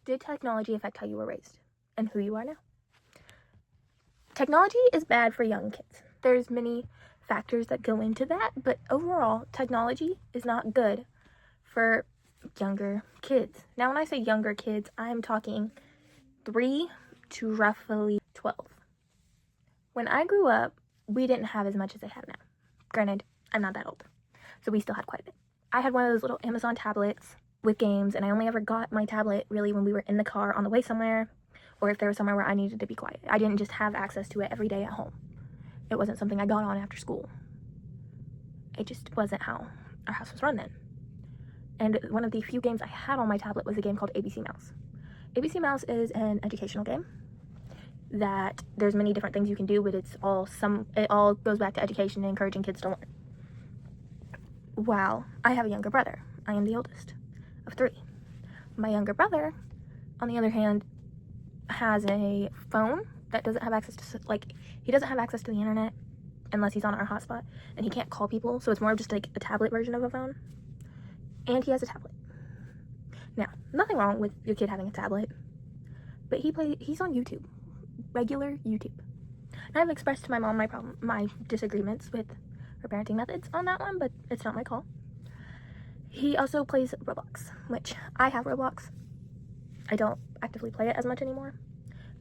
Did technology affect how you were raised and who you are now? Technology is bad for young kids. There's many factors that go into that, but overall, technology is not good for younger kids. Now, when I say younger kids, I'm talking 3 to roughly 12. When I grew up, we didn't have as much as they have now. Granted, I'm not that old, so we still had quite a bit. I had one of those little Amazon tablets with games, and I only ever got my tablet really when we were in the car on the way somewhere, or if there was somewhere where I needed to be quiet. I didn't just have access to it every day at home. It wasn't something I got on after school. It just wasn't how our house was run then. And one of the few games I had on my tablet was a game called ABC Mouse. ABC Mouse is an educational game that there's many different things you can do, but it all goes back to education and encouraging kids to learn. Well, I have a younger brother. I am the oldest of 3. My younger brother, on the other hand, has a phone that doesn't have access to, he doesn't have access to the internet unless he's on our hotspot, and he can't call people, so it's more of just like a tablet version of a phone. And he has a tablet. Now, nothing wrong with your kid having a tablet, but he's on YouTube, regular YouTube. And I've expressed to my mom my disagreements with her parenting methods on that one, but it's not my call. He also plays Roblox, which I have Roblox. I don't actively play it as much anymore,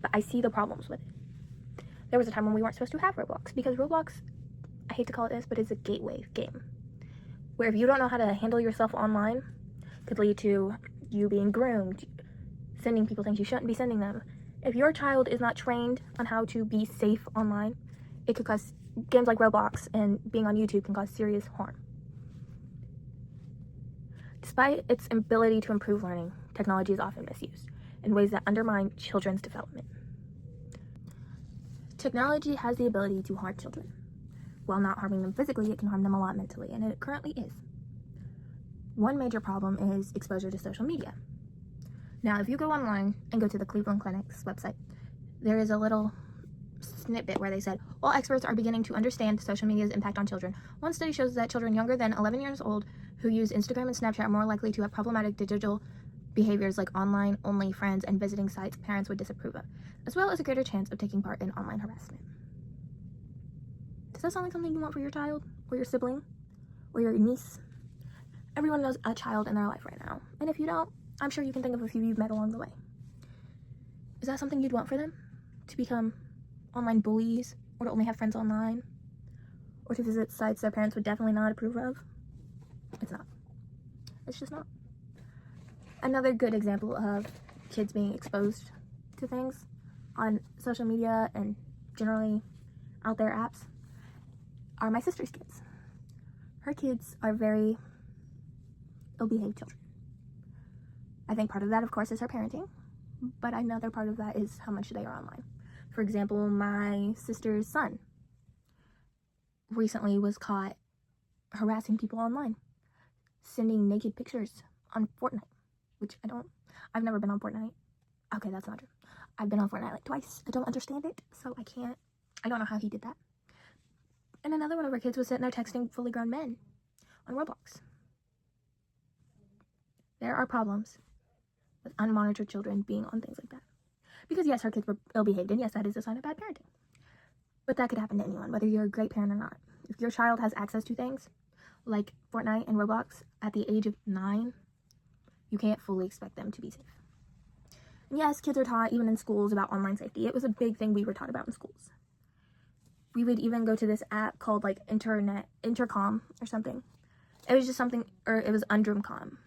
but I see the problems with it. There was a time when we weren't supposed to have Roblox, because Roblox, I hate to call it this, but it's a gateway game, where if you don't know how to handle yourself online, could lead to you being groomed, sending people things you shouldn't be sending them. If your child is not trained on how to be safe online, it could cause, games like Roblox and being on YouTube can cause serious harm. Despite its ability to improve learning, technology is often misused in ways that undermine children's development. Technology has the ability to harm children. While not harming them physically, it can harm them a lot mentally, and it currently is. One major problem is exposure to social media. Now, if you go online and go to the Cleveland Clinic's website, there is a little snippet where they said, all experts are beginning to understand social media's impact on children. One study shows that children younger than 11 years old who use Instagram and Snapchat are more likely to have problematic digital behaviors like online-only friends and visiting sites parents would disapprove of, as well as a greater chance of taking part in online harassment. Does that sound like something you want for your child, or your sibling, or your niece? Everyone knows a child in their life right now, and if you don't, I'm sure you can think of a few you've met along the way. Is that something you'd want for them? To become online bullies, or to only have friends online, or to visit sites their parents would definitely not approve of? It's not. It's just not. Another good example of kids being exposed to things on social media and generally out there apps are my sister's kids. Her kids are very ill-behaved children. I think part of that, of course, is her parenting, but another part of that is how much they are online. For example, my sister's son recently was caught harassing people online, sending naked pictures on Fortnite, which I've never been on Fortnite. Okay, that's not true. I've been on Fortnite like twice. I don't understand it, so I don't know how he did that. And another one of our kids was sitting there texting fully grown men on Roblox. There are problems with unmonitored children being on things like that. Because yes, her kids were ill-behaved, and yes, that is a sign of bad parenting. But that could happen to anyone, whether you're a great parent or not. If your child has access to things like Fortnite and Roblox at the age of 9, you can't fully expect them to be safe. And yes, kids are taught, even in schools, about online safety. It was a big thing we were taught about in schools. We would even go to this app called like Intercom or something. It was just something, or it was Undrumcom.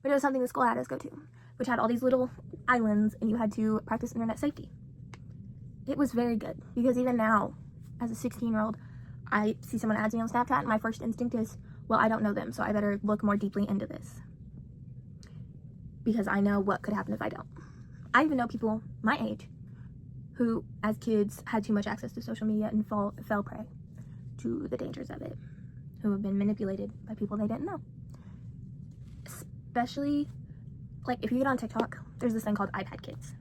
But it was something the school had us go to, which had all these little islands, and you had to practice internet safety. It was very good, because even now, as a 16-year-old, I see someone adds me on Snapchat, and my first instinct is, well, I don't know them, so I better look more deeply into this, because I know what could happen if I don't. I even know people my age who, as kids, had too much access to social media and fell prey to the dangers of it, who have been manipulated by people they didn't know. Especially, like, if you get on TikTok, there's this thing called iPad Kids.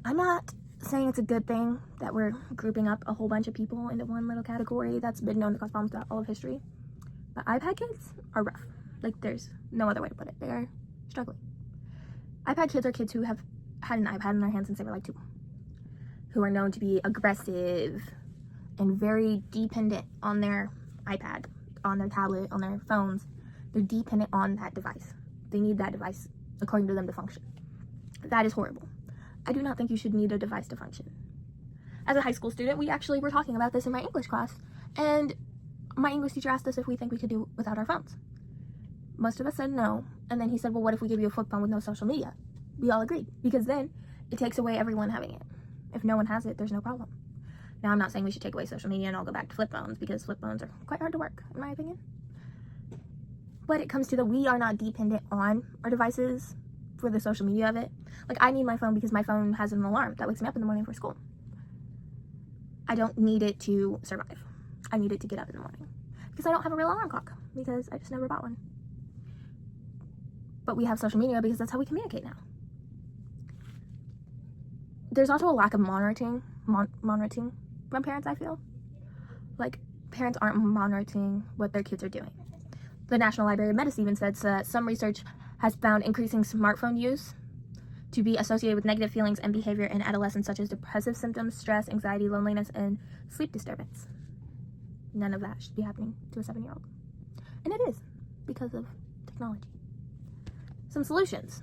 I'm not saying it's a good thing that we're grouping up a whole bunch of people into one little category that's been known to cause problems throughout all of history, but iPad Kids are rough. Like, there's no other way to put it. They're struggling. iPad kids are kids who have had an iPad in their hands since they were like 2, who are known to be aggressive and very dependent on their iPad, on their tablet, on their phones. They're dependent on that device. They need that device, according to them, to function. That is horrible. I do not think you should need a device to function. As a high school student, we actually were talking about this in my English class, and my English teacher asked us if we think we could do without our phones. Most of us said no, and then he said, well, what if we give you a flip phone with no social media? We all agreed, because then it takes away everyone having it. If no one has it, there's no problem. Now, I'm not saying we should take away social media and all go back to flip phones, because flip phones are quite hard to work, in my opinion. But it comes to we are not dependent on our devices for the social media of it. Like, I need my phone because my phone has an alarm that wakes me up in the morning for school. I don't need it to survive. I need it to get up in the morning. Because I don't have a real alarm clock, because I just never bought one. But we have social media because that's how we communicate now. There's also a lack of monitoring from parents, I feel. Like, parents aren't monitoring what their kids are doing. The National Library of Medicine even said that some research has found increasing smartphone use to be associated with negative feelings and behavior in adolescents, such as depressive symptoms, stress, anxiety, loneliness, and sleep disturbance. None of that should be happening to a 7-year-old. And it is, because of technology. Some solutions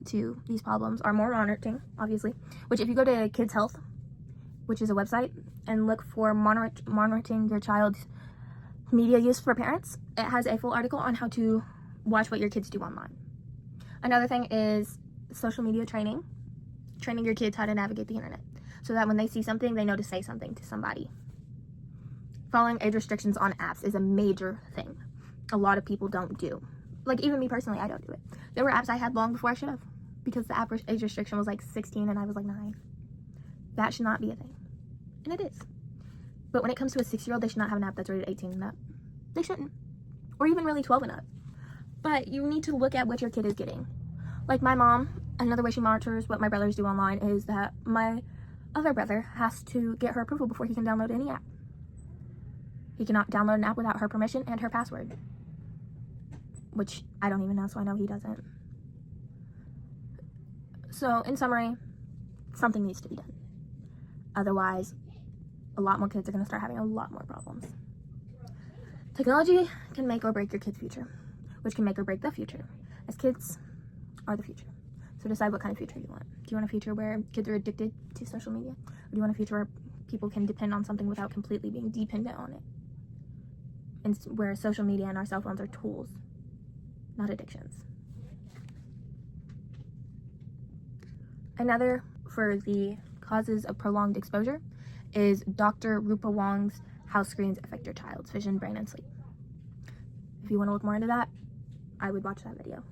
to these problems are more monitoring, obviously, which if you go to Kids Health, which is a website, and look for monitoring your child's media use for parents, it has a full article on how to watch what your kids do online. Another thing is social media training your kids how to navigate the internet, so that when they see something, they know to say something to somebody. Following age restrictions on apps is a major thing a lot of people don't do. Like, even me personally, I don't do it. There were apps I had long before I should have, because the app age restriction was like 16 and I was like 9. That should not be a thing. And it is. But when it comes to a 6-year-old, they should not have an app that's rated 18 and up. They shouldn't. Or even really 12 and up. But you need to look at what your kid is getting. Like my mom, another way she monitors what my brothers do online is that my other brother has to get her approval before he can download any app. He cannot download an app without her permission and her password. Which I don't even know, so I know he doesn't. So, in summary, something needs to be done. Otherwise, a lot more kids are going to start having a lot more problems. Technology can make or break your kid's future, which can make or break the future, as kids are the future. So decide what kind of future you want. Do you want a future where kids are addicted to social media? Or do you want a future where people can depend on something without completely being dependent on it? And where social media and our cell phones are tools, not addictions. Another for the causes of prolonged exposure is Dr. Rupa Wong's How Screens Affect Your Child's Vision, Brain, and Sleep. If you want to look more into that, I would watch that video.